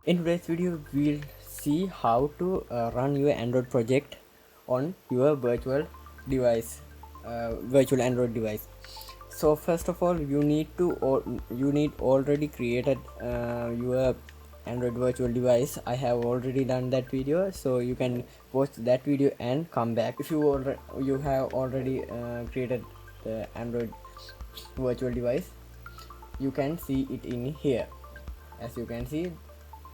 In today's video, we'll see how to run your Android project on your virtual Android device. So first of all, you need already created your Android virtual device. I have already done that video, so you can watch that video and come back. If you have already created the Android virtual device, you can see it in here. As you can see,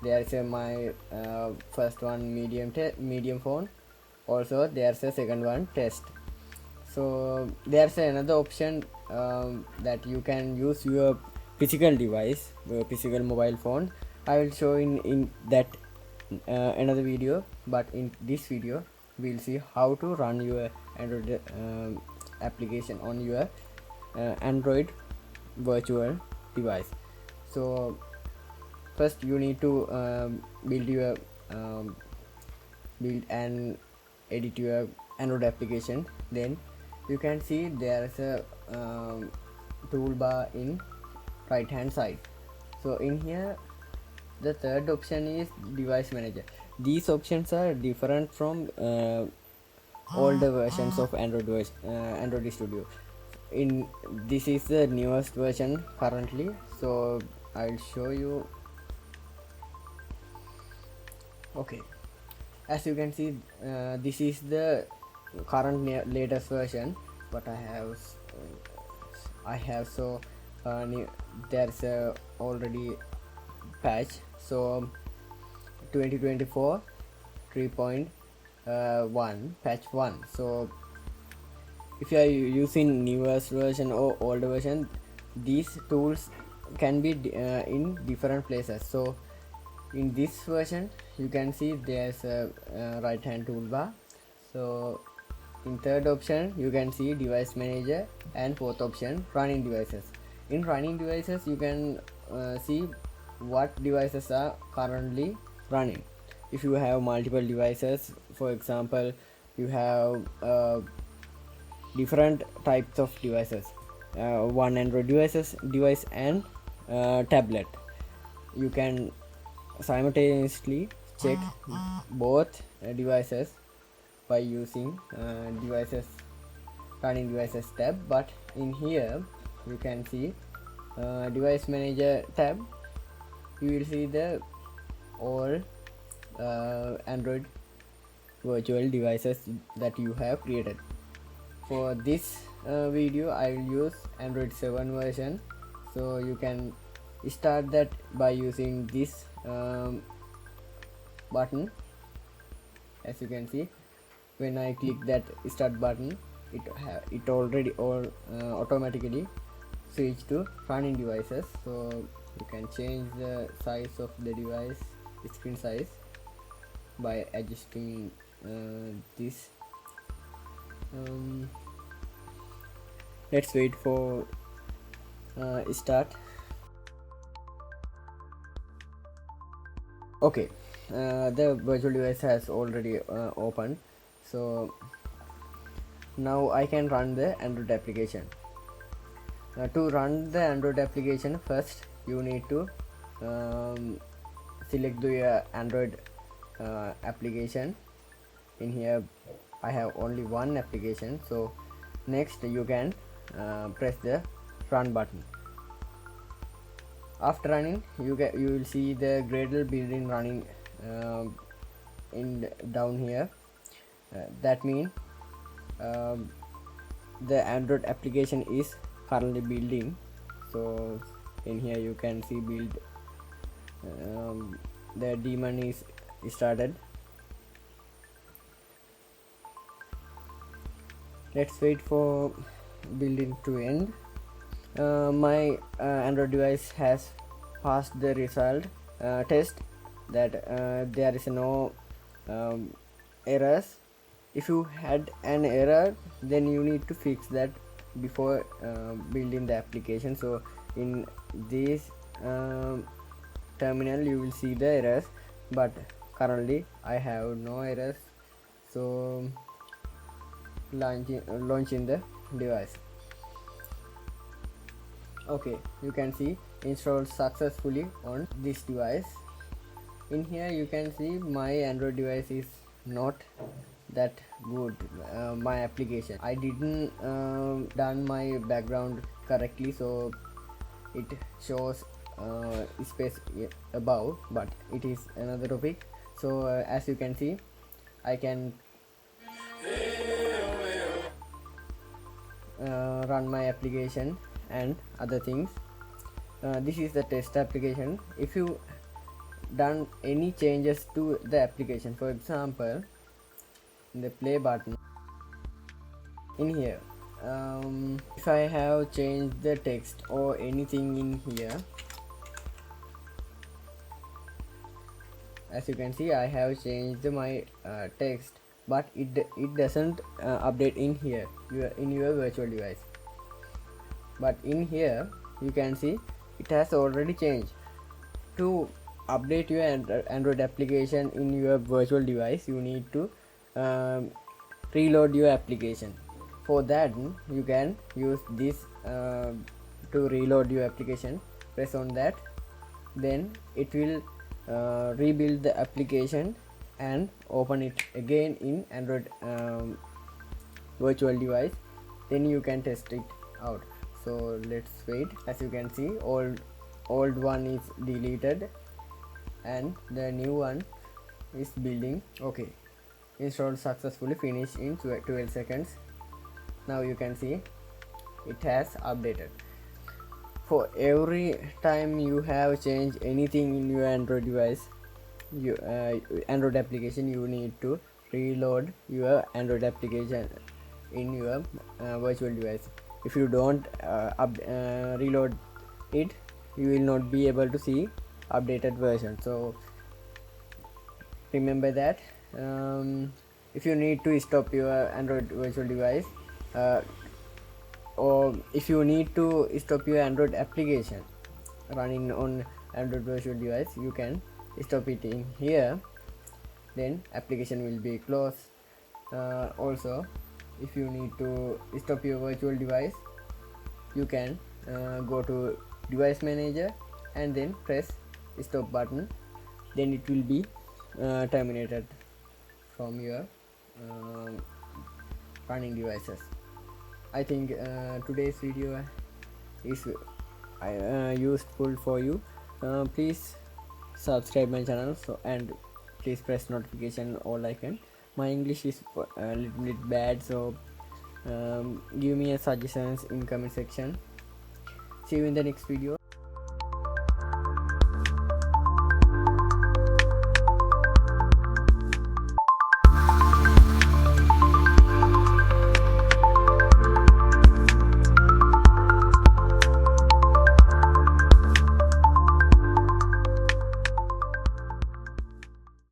there's my first one medium phone. Also there's a second one test. So there's another option that you can use your physical device, your physical mobile phone. I will show in that another video, but in this video we'll see how to run your Android application on your Android virtual device. So first you need to build and edit your Android application. Then you can see there's a toolbar in right hand side. So in here the third option is device manager. These options are different from older versions of Android Studio. In this is the newest version currently, so I'll show you. Okay, as you can see, this is the current latest version. But I have so there's a already patch. So 2024 3.1 patch 1. So if you are using newest version or older version, these tools can be in different places. So in this version you can see there's a right hand toolbar. So in third option you can see device manager, and fourth option running devices. In running devices you can see what devices are currently running. If you have multiple devices, for example you have different types of devices, one Android device and tablet, you can simultaneously check both devices by using running devices tab. But in here you can see device manager tab. You will see the all Android virtual devices that you have created. For this video I will use Android 7 version, so you can start that by using this button. As you can see, when I click that start button, it already automatically switch to running devices. So you can change the size of the device, screen size, by adjusting this. Let's wait for start. Okay, the virtual device has already opened. So now I can run the Android application. To run the Android application, first you need to select the Android application. In here I have only one application, so next you can press the run button. After running, you will see the Gradle built-in running down here. That means the Android application is currently building. So in here you can see build, the daemon is started. Let's wait for building to end. My Android device has passed the result test, that there is no errors. If you had an error, then you need to fix that before building the application. So in this terminal you will see the errors, but currently I have no errors. So launching the device. Okay, you can see installed successfully on this device. In here you can see my Android device is not that good. My application, I didn't done my background correctly, so it shows space above, but it is another topic. So as you can see, I can run my application and other things. This is the test application. If you done any changes to the application, for example in the play button in here, if I have changed the text or anything in here, as you can see I have changed my text, but it doesn't update in here in your virtual device. But in here you can see it has already changed. To update your Android application in your virtual device, you need to reload your application. For that you can use this to reload your application. Press on that, then it will rebuild the application and open it again in Android virtual device. Then you can test it out. So let's wait. As you can see, old one is deleted and the new one is building. Okay, installed successfully, finished in 12 seconds. Now you can see it has updated. For every time you have changed anything in your Android device, Android application, you need to reload your Android application in your virtual device. If you don't reload it, you will not be able to see updated version. So remember that. If you need to stop your Android virtual device, or if you need to stop your Android application running on Android virtual device, you can stop it in here. Then application will be closed. Also, if you need to stop your virtual device, you can go to device manager and then press stop button. Then it will be terminated from your running devices. I think today's video is useful for you. Please subscribe my channel, and please press notification all icon. My English is a little bit bad, so give me a suggestions in comment section. See you in the next video.